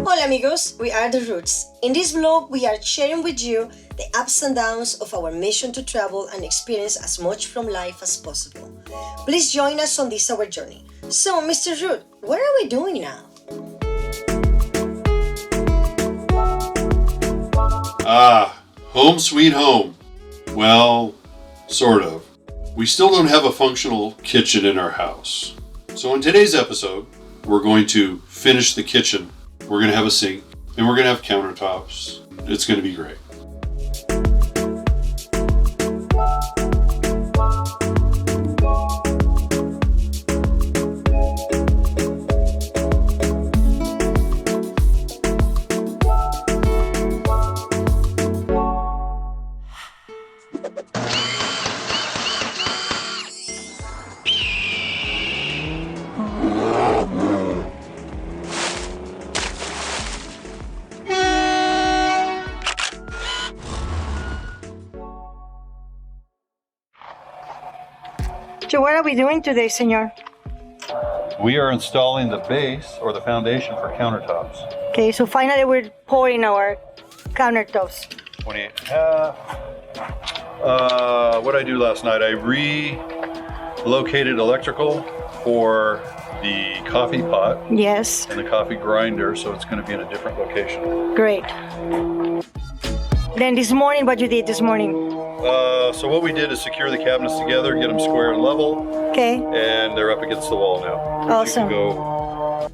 Hola amigos, we are the Roots. In this vlog, we are sharing with you the ups and downs of our mission to travel and experience as much from life as possible. Please join us on this our journey. So, Mr. Root, what are we doing now? Home sweet home. Well, sort of. We still don't have a functional kitchen in our house. So in today's episode, we're going to finish the kitchen. We're going to have a sink, and we're going to have countertops. It's going to be great. So what are we doing today, senor? We are installing the base or the foundation for countertops. Okay, so finally we're pouring our countertops. 28.5. What did I do last night? I relocated electrical for the coffee pot. Yes. And the coffee grinder, so it's going to be in a different location. Great. Then this morning, what you did this morning? So what we did is secure the cabinets together, get them square and level. Okay. And they're up against the wall now. Awesome. You can go.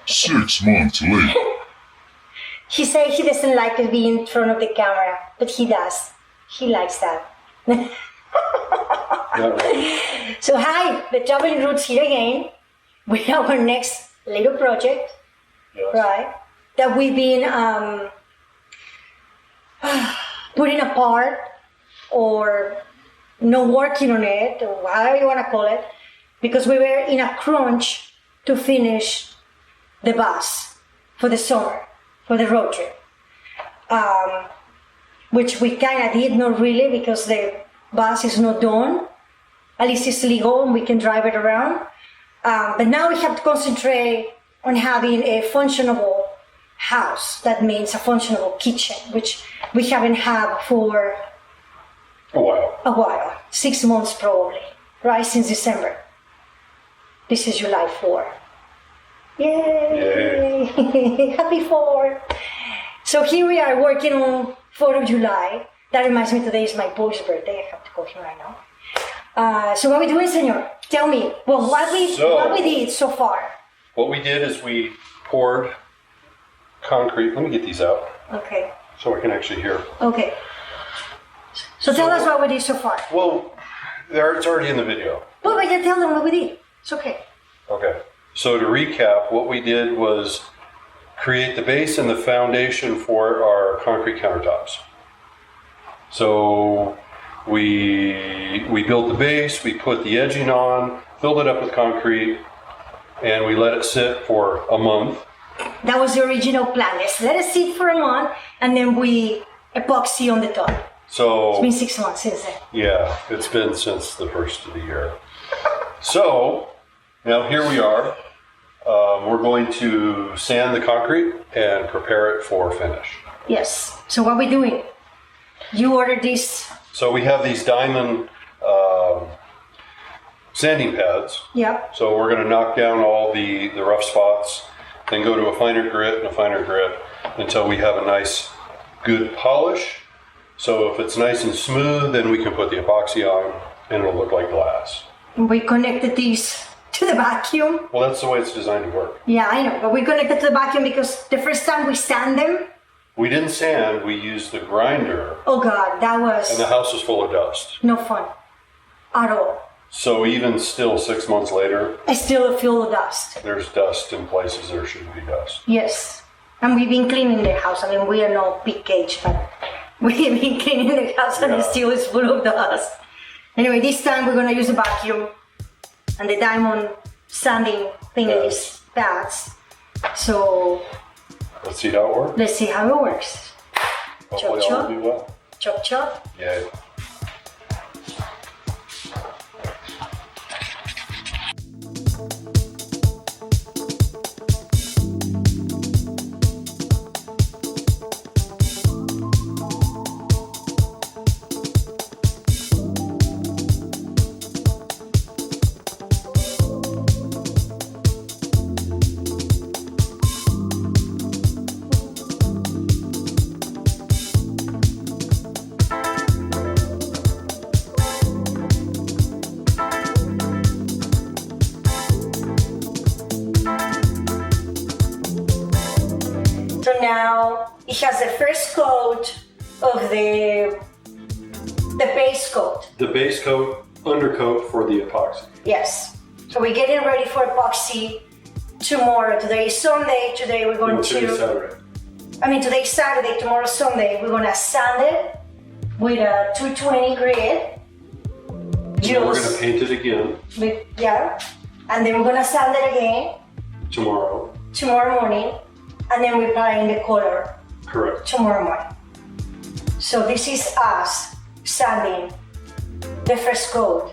Six months late. He said he doesn't like to be in front of the camera, but he does. He likes that. So hi, the Traveling Roots here again with our next little project, Yes. right? That we've been putting apart or not working on it, or however you want to call it, because we were in a crunch to finish the bus for the summer, for the road trip, which we kind of did, not really, because the bus is not done. At least it's legal and we can drive it around. But now we have to concentrate on having a functionable house. That means a functionable kitchen, which we haven't had for A while. 6 months probably, right, since December. This is July 4. Yay! Happy 4! So here we are working on 4th of July. That reminds me, today is my boy's birthday. I have to call him right now. So what are we doing, senor? Tell me. Well, what we did so far. What we did is we poured concrete. Let me get these out Okay. so I can actually hear. Okay. So tell us what we did so far. Well, it's already in the video. Well, but you tell them what we did. It's okay. Okay. So to recap, what we did was create the base and the foundation for our concrete countertops. So We built the base, we put the edging on, filled it up with concrete, and we let it sit for a month. That was the original plan. Let's let it sit for a month, and then we epoxy on the top. So It's been 6 months since then. yeah, it's been since the first of the year. So now here we are. We're going to sand the concrete and prepare it for finish. Yes. So what we doing? You ordered this. So we have these diamond sanding pads. Yep. So we're going to knock down all the rough spots, then go to a finer grit and a finer grit until we have a nice, good polish. So if it's nice and smooth, then we can put the epoxy on and it'll look like glass. We connected these to the vacuum. Well, that's the way it's designed to work. Yeah, I know, but we connected to the vacuum because the first time we sand them, We didn't sand, we used the grinder, oh God, that and was the house was full of dust. no fun at all. So even still 6 months later, I still feel the dust. there's dust in places there shouldn't be dust. Yes. And we've been cleaning the house. I mean, we are no big cage, but we've been cleaning the house and it Yeah. still is full of dust. Anyway, this time we're going to use a vacuum and the diamond sanding thingies, pads. So Let's see how it works. let's see how it works. Hopefully Chop, all chop. will be well. Chop, chop. Yeah. So now it has the first coat of the base coat. The base coat, undercoat for the epoxy. Yes. So we're getting ready for epoxy tomorrow. Today is Sunday. Today we're going Today's to. Saturday. Today's Saturday. Tomorrow's Sunday. We're gonna sand it with a 220 grit. Then we're going to paint it again Yeah. And then we're gonna sand it again tomorrow. morning, and then we're applying the color Correct. tomorrow morning. So this is us sanding the first coat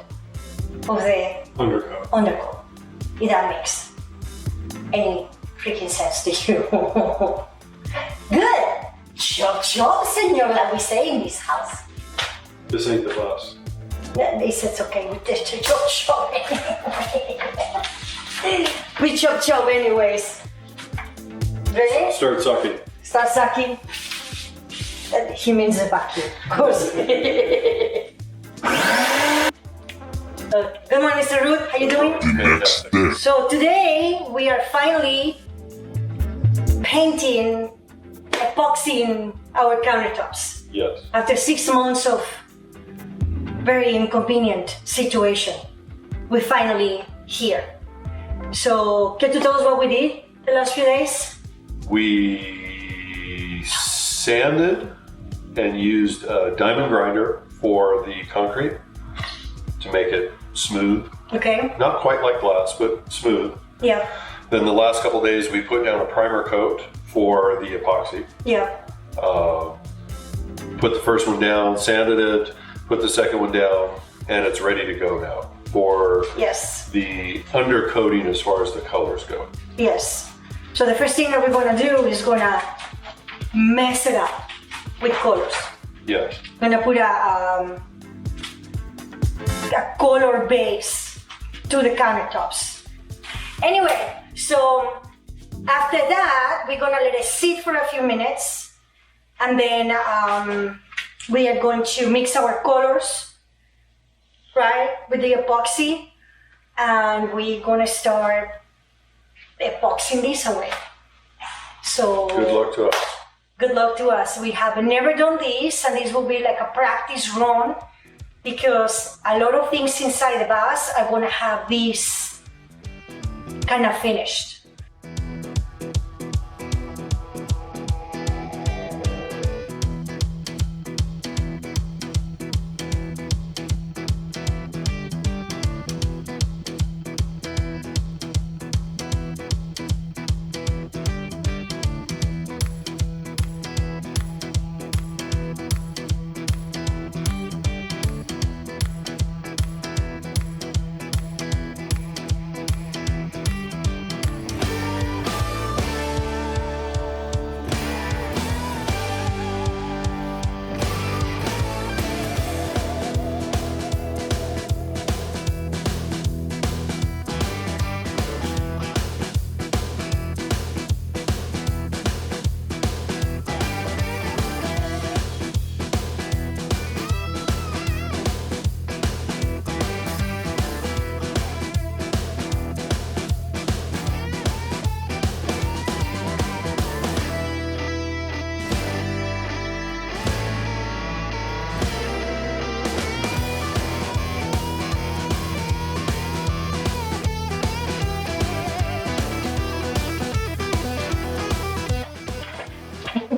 of the Undercoat. undercoat. If that makes any freaking sense to you. Good. Chop chop, senor, like we say in this house. This ain't the bus. They said it's okay, we just chop chop anyway. We chop chop anyways. Ready? Start sucking. Start sucking. He means the vacuum, of course. Good morning, Mr. Ruth. How you doing? Fantastic. So today we are finally painting, epoxying our countertops. Yes. After 6 months of very inconvenient situation, we're finally here. So can you tell us what we did the last few days? We sanded and used a diamond grinder for the concrete to make it smooth. Okay. Not quite like glass, but smooth. Yeah. Then the last couple days we put down a primer coat for the epoxy. Yeah. Put the first one down, sanded it, put the second one down, and it's ready to go now for Yes. the undercoating as far as the colors go. Yes. So the first thing that we're gonna do is gonna mess it up with colors. Yes. Gonna put a color base to the countertops. Anyway, so after that, we're gonna let it sit for a few minutes, and then we are going to mix our colors, right, with the epoxy, and we're gonna start epoxying this away. So Good luck to us. good luck to us. We have never done this, and this will be like a practice run, because a lot of things inside the bus, I want to have this kind of finished.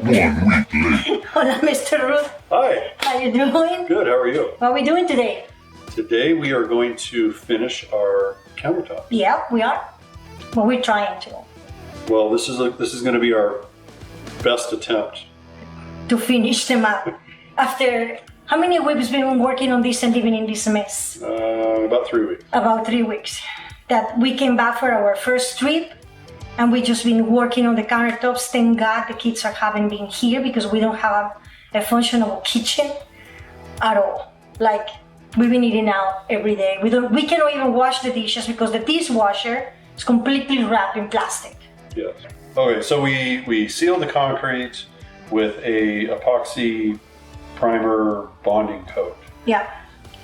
1 week late. Hola, Mr. Ruth. Hi. How you doing? Good. How are you? What are we doing today? Today we are going to finish our countertop. Yeah, we are. Well, we're trying Well, this is going to be our best attempt. to finish them up. After how many weeks been working on this and living in this mess? About 3 weeks. About 3 weeks. That we came back for our first trip, and we just been working on the countertops. Thank God the kids haven't been here because we don't have a functional kitchen at all. Like, we've been eating out every day. We cannot even wash the dishes because the dishwasher is completely wrapped in plastic. Yes. Okay, so we sealed the concrete with a epoxy primer bonding coat. Yeah,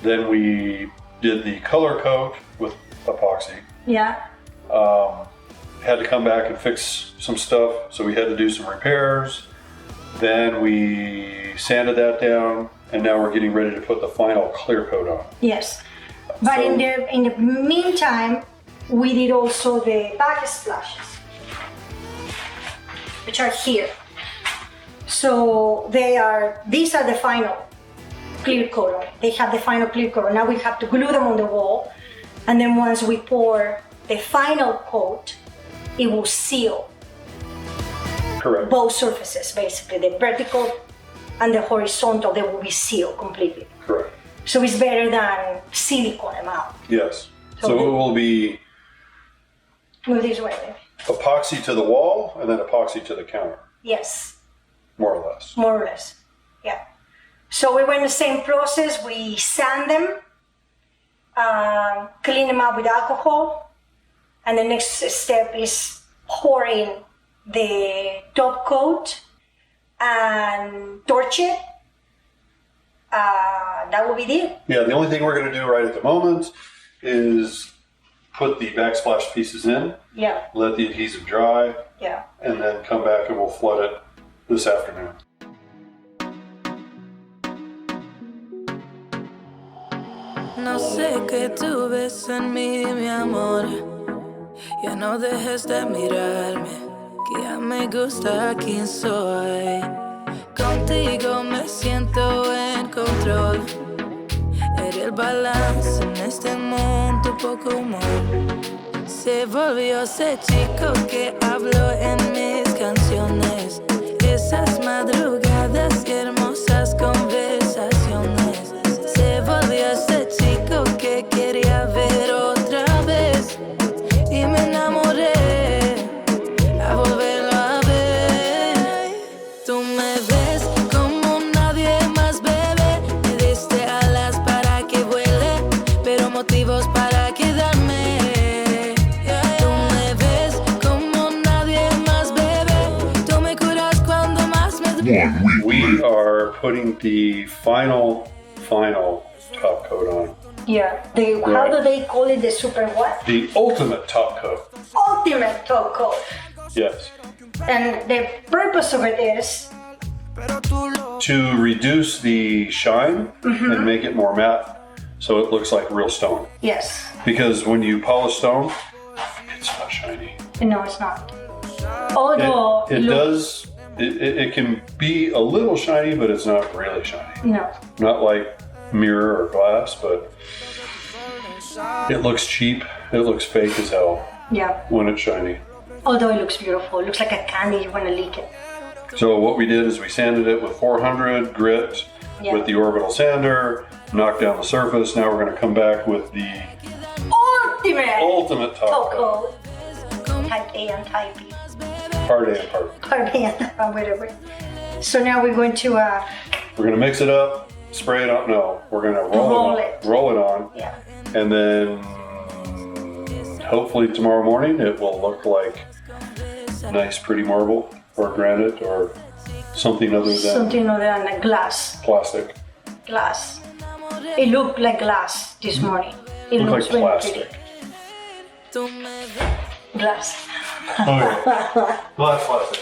Then we did the color coat with epoxy. yeah, Had to come back and fix some stuff, so we had to do some repairs. Then we sanded that down, and now we're getting ready to put the final clear coat on. yes. But So- in the meantime, we did also the backsplashes, which are here. So these are the final clear coat. They have the final clear coat. Now we have to glue them on the wall, and then once we pour the final coat, it will seal Correct. both surfaces, basically the vertical and the horizontal. They will be sealed completely. Correct. So it's better than silicone them out. Yes. So So it will be Move this way, baby. epoxy to the wall and then epoxy to the counter, Yes, more or less. more or less. Yeah. So we went the same process. We sand them, clean them up with alcohol, and the next step is pouring the top coat and torch it. That will be it. Yeah, the only thing we're going to do right at the moment is put the backsplash pieces in, Yeah, let the adhesive dry, yeah. and then come back and we'll flood it this afternoon. No sé qué tú ves en mí, mi amor. Ya no dejes de mirarme, que ya me gusta quién soy. Contigo me siento en control. Eres el balance en este mundo, poco humor. Se volvió ese chico que habló en mis canciones. Esas madrugadas y hermosas conversaciones. Se volvió ese chico que quería ver otra vez. Y me enamoré a volverlo a ver. Tú me ves como nadie más, bebé. Me diste alas para que vuele, pero motivos para quedarme. Tú me ves como nadie más, bebé. Tú me curas cuando más me 1 week We late. are putting the final top coat on. Yeah. How do they call it? The super what? The ultimate top coat. Ultimate top coat. Yes. And the purpose of it is, To reduce the shine and make it more matte so it looks like real stone. yes. Because when you polish stone, it's not shiny. No, it's not. Although It does, it can be a little shiny, but it's not really shiny. No. Not like mirror or glass, but it looks cheap. It looks fake as hell Yeah. when it's shiny. Although it looks beautiful. It looks like a candy. You want to lick it. So what we did is we sanded it with 400 grit Yeah. with the orbital sander, knocked down the surface. Now we're going to come back with the Ultimate ultimate top top coat. coat. Type A and type B. Part A and part B. Type A and whatever. So now we're going to We're going to mix it up, spray it on. No, we're going to Roll roll it on, yeah. and then hopefully tomorrow morning it will look like nice, pretty marble or granite or something other than Something other than a glass. plastic. Glass. It looked like glass this morning. It Look looks like very plastic. pretty. Tú me ves. Glass. Okay. Glass plastic.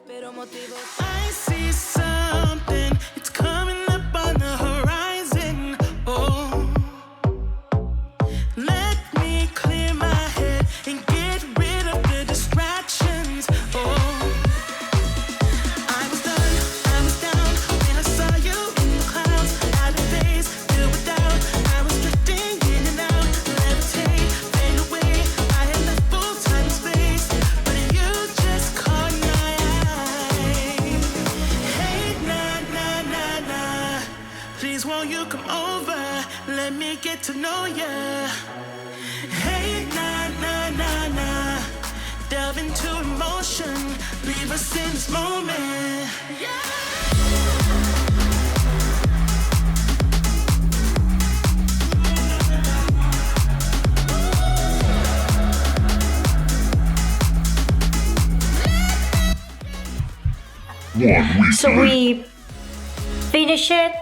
Pero motivos. I see something, it's coming up on the horizon. Oh, let me clear my head and get rid of the distractions. Oh, Please won't you come over? Let me get to know ya. Hey, nah, nah, nah, nah. Delve into emotion. Leave us in this moment. So we finish it.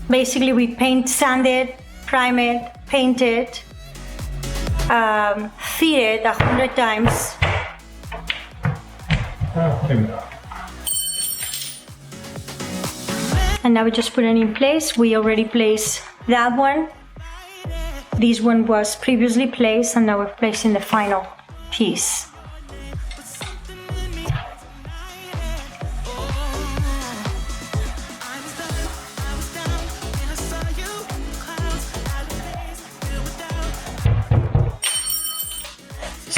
Basically, we sand it, prime it, paint it, feed it 100 times. And now we just put it in place. We already placed that one. This one was previously placed, and now we're placing the final piece.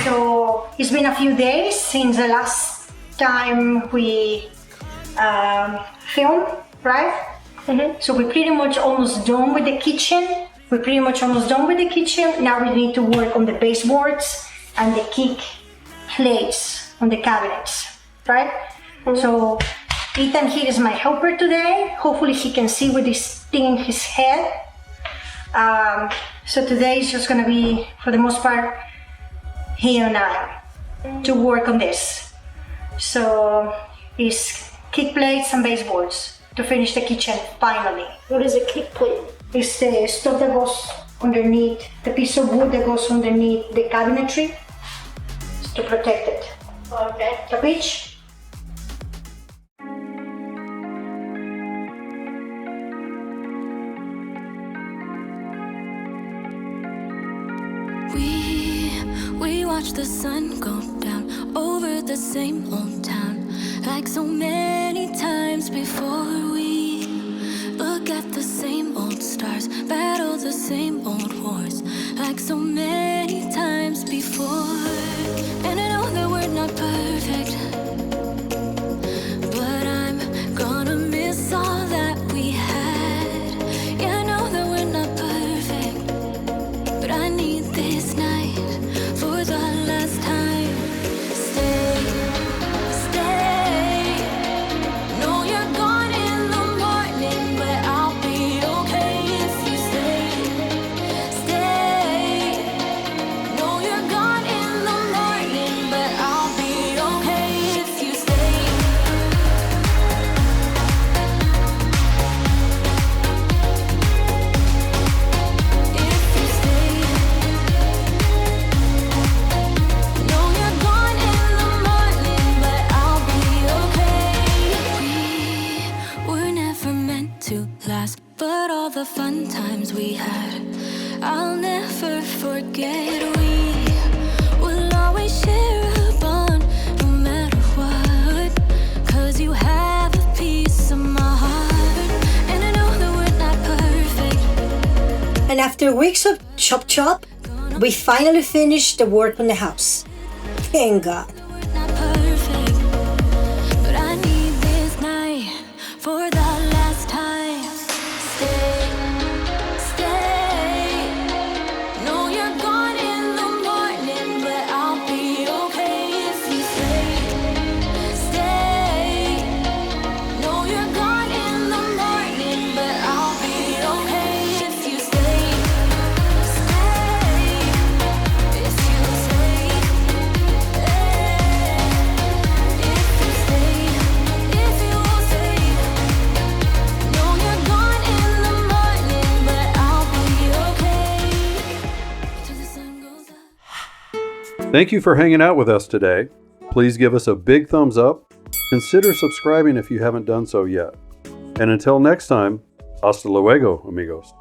So it's been a few days since the last time we filmed, right? Mm-hmm. So we're pretty much almost done with the kitchen. Now we need to work on the baseboards and the kick plates on the cabinets, right? Mm-hmm. So Ethan here is my helper today. Hopefully he can see with this thing in his head. So today is just gonna be, for the most part, he and I to work on this. So it's kick plates and baseboards to finish the kitchen finally. What is a kick plate? It's the stuff that goes underneath, the piece of wood that goes underneath the cabinetry to protect it. Okay. Capiche? We watch the sun go down over the same old town, like so many times before. We look at the same old stars, battle the same old wars, like so many times before. And I know that we're not perfect, but I'm gonna miss all that we had. Yeah, I know that we're not perfect, but I need this night for the last time. Stay. Know you're gone in the morning, but I'll be okay if you stay. Know you're gone in the morning, but I'll be okay if you stay. If you stay. Know you're gone in the morning, but I'll be okay. We were never meant to last, but all the fun times we had, I'll never forget. We will always share a bond, no matter what, 'cause you have a piece of my heart. And I know that we're not perfect. And after weeks of chop, we finally finished the work on the house. Thank God. We're not perfect, but I need this night for the last time. Stay. Know you're gone in the morning, but I'll be okay if you stay. Know you're gone in the morning, but I'll be okay if you stay. If you stay. If you stay. Know you're gone in the morning, but I'll be okay till the sun goes up. Thank you for hanging out with us today. Please give us a big thumbs up. Consider subscribing if you haven't done so yet. And until next time, hasta luego, amigos.